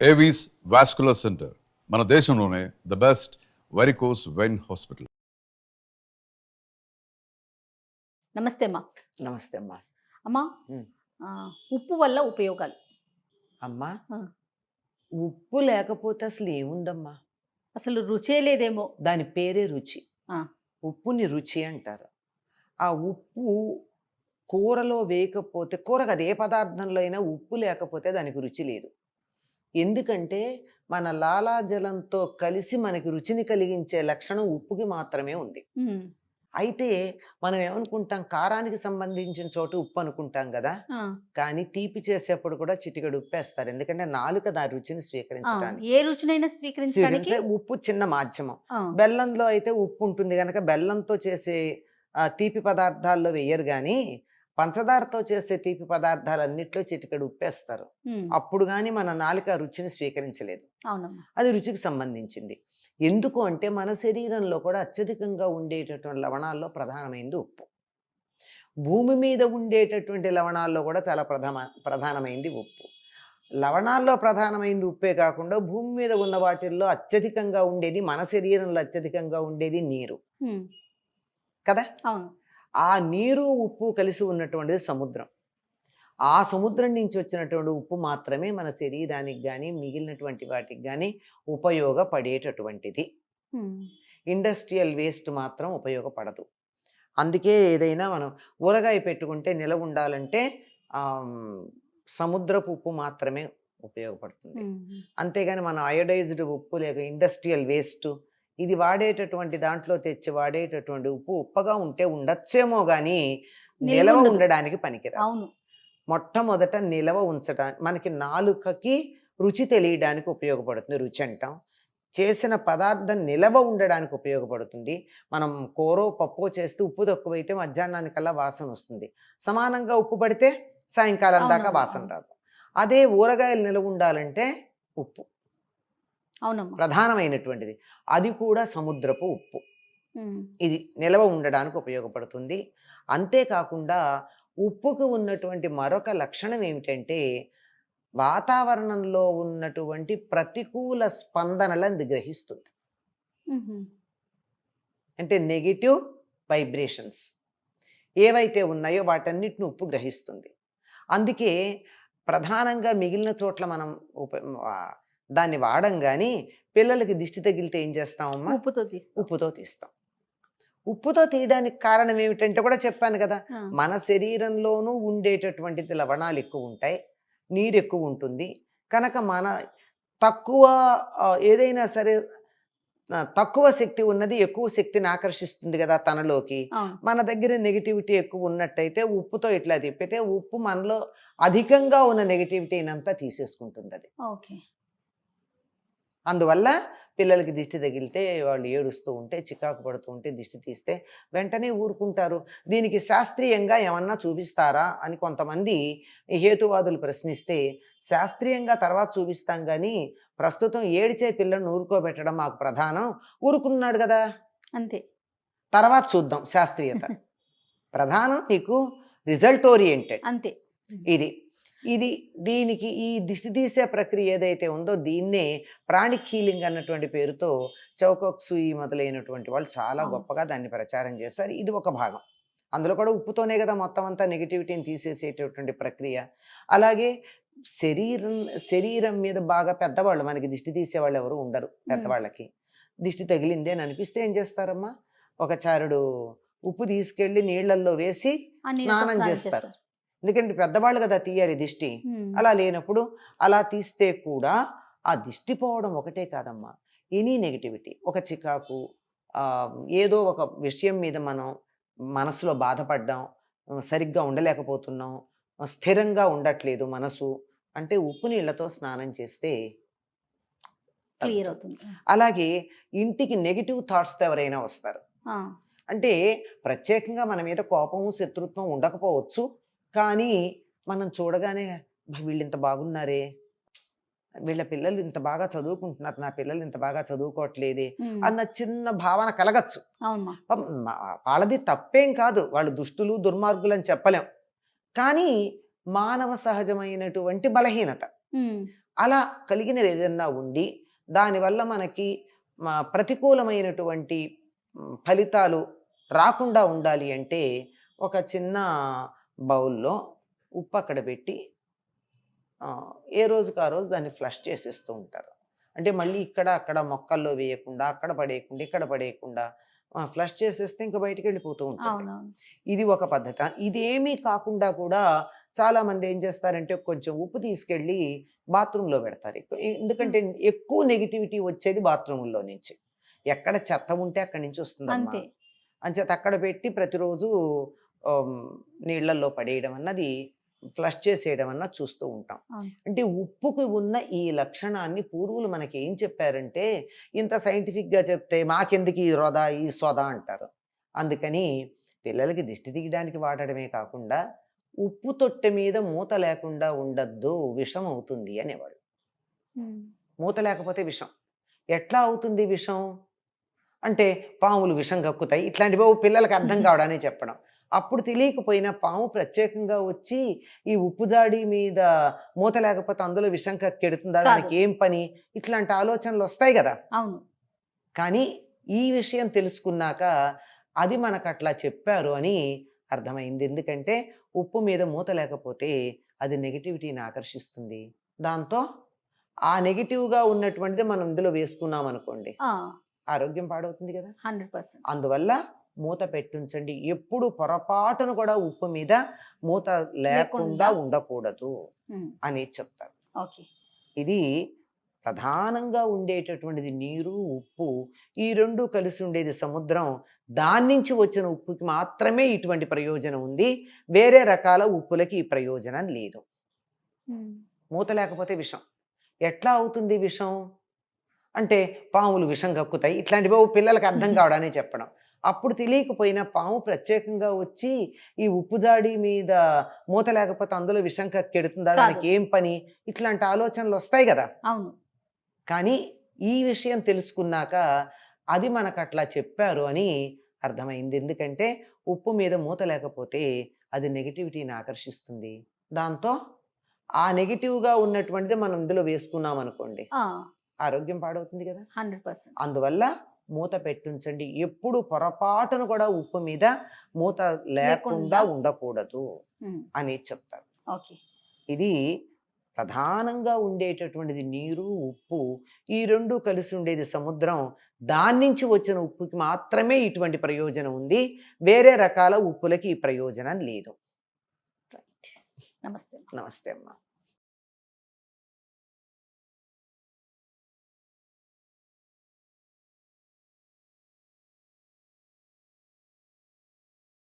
Avis vascular centre మన దేశంలోనే the best varicose vein hospital. నమస్తే అమ్మా. నమస్తే అమ్మా. అమ్మా, ఉమ్. ఉప్పు వల్ల ఉపయోగాలు. అమ్మా, ఆ. ఉప్పు లేకపోతే అసలు ఏముందమ్మా? అసలు రుచే లేదేమో. దాని పేరే రుచి. ఆ. ఉప్పుని రుచి అంటారు. ఆ ఉప్పు కూరలో వేయకపోతే, కూరకు అది ఏ పదార్థంలో అయినా ఉప్పు లేకపోతే దానికి రుచి లేదు. ఎందుకంటే మన లాలాజలంతో కలిసి మనకి రుచిని కలిగించే లక్షణం ఉప్పుకి మాత్రమే ఉంది. ఉమ్. అయితే మనం ఏమనుకుంటాం, కారానికి సంబంధించిన చోట ఉప్పు అనుకుంటాం కదా, ఆ. కానీ తీపి చేసేప్పుడు కూడా చిటికెడు ఉప్పేస్తారు. ఎందుకంటే నాలుక దాని రుచిని ఆ. స్వీకరించడానికి. ఏ రుచినైనా స్వీకరించడానికి. ఉప్పు చిన్న మాధ్యమం. ఆ. బెల్లంలో అయితే ఉప్పు ఉంటుంది కనుక బెల్లంతో చేసే తీపి పదార్థాల్లో వేయరు, కానీ పంచదారతో చేసే తీపి పదార్థాలన్నిట్లో చిటికెడు ఉప్పేస్తారు. ఉమ్. అప్పుడు కానీ మన నాలుక రుచిని స్వీకరించలేదు. అవునమ్మా. అది రుచికి సంబంధించింది. ఎందుకు అంటే మన శరీరంలో కూడా అత్యధికంగా ఉండేటటువంటి లవణాల్లో ప్రధానమైనది ఉప్పు. భూమి మీద ఉండేటటువంటి లవణాల్లో కూడా చాలా ప్రధానమైంది ఉప్పు. లవణాల్లో ప్రధానమైనది ఉప్పే కాకుండా భూమి మీద ఉన్న వాటిల్లో అత్యధికంగా ఉండేది, మన శరీరంలో అత్యధికంగా ఉండేది నీరు ఉమ్. కదా. అవును. ఆ నీరు ఉప్పు కలిసి ఉన్నటువంటిది సముద్రం. ఆ సముద్రం నుంచి వచ్చినటువంటి ఉప్పు మాత్రమే మన శరీరానికి కానీ మిగిలినటువంటి వాటికి కానీ ఉపయోగపడేటటువంటిది. ఉమ్. ఇండస్ట్రియల్ వేస్ట్ మాత్రం ఉపయోగపడదు. అందుకే ఏదైనా మనం ఊరగాయ పెట్టుకుంటే నిలవ ఉండాలంటే సముద్రపు ఉప్పు మాత్రమే ఉపయోగపడుతుంది. ఉమ్. అంతేగాని మనం అయోడైజ్డ్ ఉప్పు లేక ఇండస్ట్రియల్ వేస్ట్ ఇది వాడేటటువంటి దాంట్లో తెచ్చి వాడేటటువంటి ఉప్పు ఉప్పగా ఉంటే ఉండొచ్చేమో కానీ నిలవ ఉండదు. ఉండడానికి పనికిరాదు. అవును. మొట్టమొదట నిలవ ఉంచడానికి, మనకి నాలుకకి రుచి తెలియడానికి ఉపయోగపడుతుంది. రుచి అంటాం. చేసిన పదార్థం నిలవ ఉండడానికి ఉపయోగపడుతుంది. మనం కూరో పప్పు చేస్తే ఉప్పు తక్కువైతే మధ్యాహ్నానికల్లా వాసన వస్తుంది. సమానంగా ఉప్పు పడితే సాయంకాలం దాకా అవునవును. వాసన రాదు. అదే ఊరగాయలు నిలవ ఉండాలంటే ఉప్పు అవునమ్మా. ప్రధానమైనటువంటిది. అది కూడా సముద్రపు ఉప్పు. ఉమ్. ఇది నిలవ ఉండడానికి ఉపయోగపడుతుంది. అంతేకాకుండా ఉప్పుకు ఉన్నటువంటి మరొక లక్షణం ఏమిటంటే వాతావరణంలో ఉన్నటువంటి ప్రతికూల స్పందనలను అది గ్రహిస్తుంది. ఉహు. అంటే నెగిటివ్ వైబ్రేషన్స్ ఏవైతే ఉన్నాయో వాటన్నిటిని ఉప్పు గ్రహిస్తుంది. అందుకే ప్రధానంగా మిగిలిన చోట్ల మనం దాన్ని వాడం, కానీ పిల్లలకి దిష్టి తగిలితే ఏం చేస్తామమ్మా? ఉప్పుతో తీస్తాం. ఉప్పుతో తీస్తాం. ఉప్పుతో తీయడానికి కారణం ఏమిటంటే కూడా చెప్పాను కదా, ఆ. మన శరీరంలోనూ ఉండేటటువంటిది లవణాలు ఎక్కువ ఉంటాయి, నీరు ఎక్కువ ఉంటుంది కనుక మన తక్కువ ఏదైనా సరే తక్కువ శక్తి ఉన్నది ఎక్కువ శక్తిని ఆకర్షిస్తుంది కదా తనలోకి. అవును. మన దగ్గర నెగిటివిటీ ఎక్కువ ఉన్నట్టయితే ఉప్పుతో ఇట్లా తిప్పితే ఉప్పు మనలో అధికంగా ఉన్న నెగిటివిటీని అంతా తీసేసుకుంటుంది అది. ఓకే. అందువల్ల పిల్లలకి దిష్టి తగిలితే వాళ్ళు ఏడుస్తూ ఉంటే, చికాకు పడుతూ ఉంటే దిష్టి తీస్తే వెంటనే ఊరుకుంటారు. దీనికి శాస్త్రీయంగా ఏమన్నా చూపిస్తారా అని కొంతమంది హేతువాదులు ప్రశ్నిస్తే, శాస్త్రీయంగా తర్వాత చూపిస్తాం కానీ ప్రస్తుతం ఏడిచే పిల్లలను ఊరుకోబెట్టడం మాకు ప్రధానం. ఊరుకున్నాడు కదా, అంతే. తర్వాత చూద్దాం శాస్త్రీయత. ప్రధానం నీకు రిజల్ట్ ఓరియంటెడ్. అంతే. ఇది దీనికి ఈ దిష్టి తీసే ప్రక్రియ ఏదైతే ఉందో దీన్నే ప్రాణిక్ హీలింగ్ అన్నటువంటి పేరుతో చౌకోక్సుయి మొదలైనటువంటి వాళ్ళు చాలా గొప్పగా దాన్ని ప్రచారం చేశారు. ఇది ఒక భాగం. అందులో కూడా ఉప్పుతోనే కదా మొత్తం అంతా నెగిటివిటీని తీసేసేటటువంటి ప్రక్రియ. అలాగే శరీరం మీద బాగా పెద్దవాళ్ళు, మనకి దిష్టి తీసేవాళ్ళు ఎవరు ఉండరు, పెద్దవాళ్ళకి దిష్టి తగిలింది అని అనిపిస్తే ఏం చేస్తారమ్మా? ఒక చారుడు ఉప్పు తీసుకెళ్ళి నీళ్లల్లో వేసి స్నానం చేస్తారు. ఎందుకంటే పెద్దవాళ్ళు కదా తీయాలి దిష్టి. అలా లేనప్పుడు అలా తీస్తే కూడా ఆ దిష్టి పోవడం ఒకటే కాదమ్మా, ఎనీ నెగిటివిటీ, ఒక చికాకు, ఏదో ఒక విషయం మీద మనం మనసులో బాధపడ్డాం, సరిగ్గా ఉండలేకపోతున్నాం, స్థిరంగా ఉండట్లేదు మనసు అంటే ఉప్పు నీళ్లతో స్నానం చేస్తే క్లియర్ అవుతుంది. అలాగే ఇంటికి నెగిటివ్ థాట్స్తో ఎవరైనా వస్తారు అంటే ప్రత్యేకంగా మన మీద కోపము శత్రుత్వం ఉండకపోవచ్చు, కానీ మనం చూడగానే వీళ్ళు ఇంత బాగున్నారే, వీళ్ళ పిల్లలు ఇంత బాగా చదువుకుంటున్నారు, నా పిల్లలు ఇంత బాగా చదువుకోవట్లేదే అన్న చిన్న భావన కలగచ్చు. వాళ్ళది తప్పేం కాదు, వాళ్ళు దుష్టులు దుర్మార్గులు అని చెప్పలేం, కానీ మానవ సహజమైనటువంటి బలహీనత. అలా కలిగినవి ఏదన్నా ఉండి దానివల్ల మనకి ప్రతికూలమైనటువంటి ఫలితాలు రాకుండా ఉండాలి అంటే ఒక చిన్న బౌల్లో ఉప్పు అక్కడ పెట్టి ఏ రోజుకి ఆ రోజు దాన్ని ఫ్లష్ చేసేస్తూ ఉంటారు. అంటే మళ్ళీ ఇక్కడ అక్కడ మొక్కల్లో వేయకుండా, అక్కడ పడేయకుండా, ఇక్కడ పడేయకుండా ఫ్లష్ చేసేస్తే ఇంకా బయటికి వెళ్ళిపోతూ ఉంటుంది. అవునవును. ఇది ఒక పద్ధతి. ఇదేమీ కాకుండా కూడా చాలామంది ఏం చేస్తారంటే కొంచెం ఉప్పు తీసుకెళ్ళి బాత్రూంలో పెడతారు. ఎందుకంటే ఎక్కువ నెగిటివిటీ వచ్చేది బాత్రూంలో నుంచి. ఎక్కడ చెత్త ఉంటే అక్కడి నుంచి వస్తుందమ్మా. అంతే. అంచేత అక్కడ పెట్టి ప్రతిరోజు నీళ్ళల్లో పడేయడం అన్నది, ఫ్లష్ చేసేయడం అన్నది చూస్తూ ఉంటాం. అవును. అంటే ఉప్పుకు ఉన్న ఈ లక్షణాన్ని పూర్వులు మనకి ఏం చెప్పారంటే, ఇంత సైంటిఫిక్గా చెప్తే మాకెందుకు ఈ రొద ఈ సొద అంటారు. అందుకని పిల్లలకి దిష్టి తీయడానికి వాడడమే కాకుండా ఉప్పు తొట్టె మీద మూత లేకుండా ఉండద్దు, విషం అవుతుంది అనేవాడు. మూత లేకపోతే విషం. ఎట్లా అవుతుంది విషం అంటే పాములు విషం కక్కుతాయి, ఇట్లాంటివి పిల్లలకి అర్థం కావడానికి చెప్పడం. అప్పుడు తెలియకపోయినా పాము ప్రత్యేకంగా వచ్చి ఈ ఉప్పు జాడి మీద మూత లేకపోతే అందులో విషం కక్కెడుతుందా, దానికి ఏం పని, ఇట్లాంటి ఆలోచనలు వస్తాయి కదా. అవును. కానీ ఈ విషయం తెలుసుకున్నాక అది మనకు అట్లా చెప్పారు అని అర్థమైంది. ఎందుకంటే ఉప్పు మీద మూత లేకపోతే అది నెగిటివిటీని ఆకర్షిస్తుంది. దాంతో ఆ నెగిటివ్గా ఉన్నటువంటిది మనం ఇందులో వేసుకున్నాం అనుకోండి, ఆరోగ్యం పాడవుతుంది కదా. 100%. అందువల్ల మూత పెట్టుంచండి. ఎప్పుడు పొరపాటును కూడా ఉప్పు మీద మూత లేకుండా ఉండకూడదు అని చెప్తారు. ఓకే. ఇది ప్రధానంగా ఉండేటటువంటిది నీరు, ఉప్పు, ఈ రెండు కలిసి ఉండేది సముద్రం. దాని నుంచి వచ్చిన ఉప్పుకి మాత్రమే ఇటువంటి ప్రయోజనం ఉంది. వేరే రకాల ఉప్పులకి ఈ ప్రయోజనం లేదు. మూత లేకపోతే విషం. ఎట్లా అవుతుంది విషం అంటే పాములు విషం కక్కుతాయి, ఇట్లాంటివి పిల్లలకి అర్థం కావడానికి చెప్పడం. అప్పుడు తెలియకపోయినా పాము ప్రత్యేకంగా వచ్చి ఈ ఉప్పు జాడి మీద మూత లేకపోతే అందులో విషం కక్కెడుతుందా, దానికి ఏం పని, ఇట్లాంటి ఆలోచనలు వస్తాయి కదా. అవును. కానీ ఈ విషయం తెలుసుకున్నాక అది మనకు అట్లా చెప్పారు అని అర్థమైంది. ఎందుకంటే ఉప్పు మీద మూత లేకపోతే అది నెగిటివిటీని ఆకర్షిస్తుంది. దాంతో ఆ నెగిటివ్గా ఉన్నటువంటిది మనం ఇందులో వేసుకున్నాం అనుకోండి, ఆరోగ్యం పాడవుతుంది కదా. 100%. అందువల్ల మూత పెట్టుంచండి. ఎప్పుడు పొరపాటును కూడా ఉప్పు మీద మూత లేకుండా ఉండకూడదు అని చెప్తారు. ఓకే. ఇది ప్రధానంగా ఉండేటటువంటిది నీరు, ఉప్పు, ఈ రెండు కలిసి ఉండేది సముద్రం. దాని నుంచి వచ్చిన ఉప్పుకి మాత్రమే ఇటువంటి ప్రయోజనం ఉంది. వేరే రకాల ఉప్పులకి ఈ ప్రయోజనం లేదు. నమస్తే. నమస్తే అమ్మా.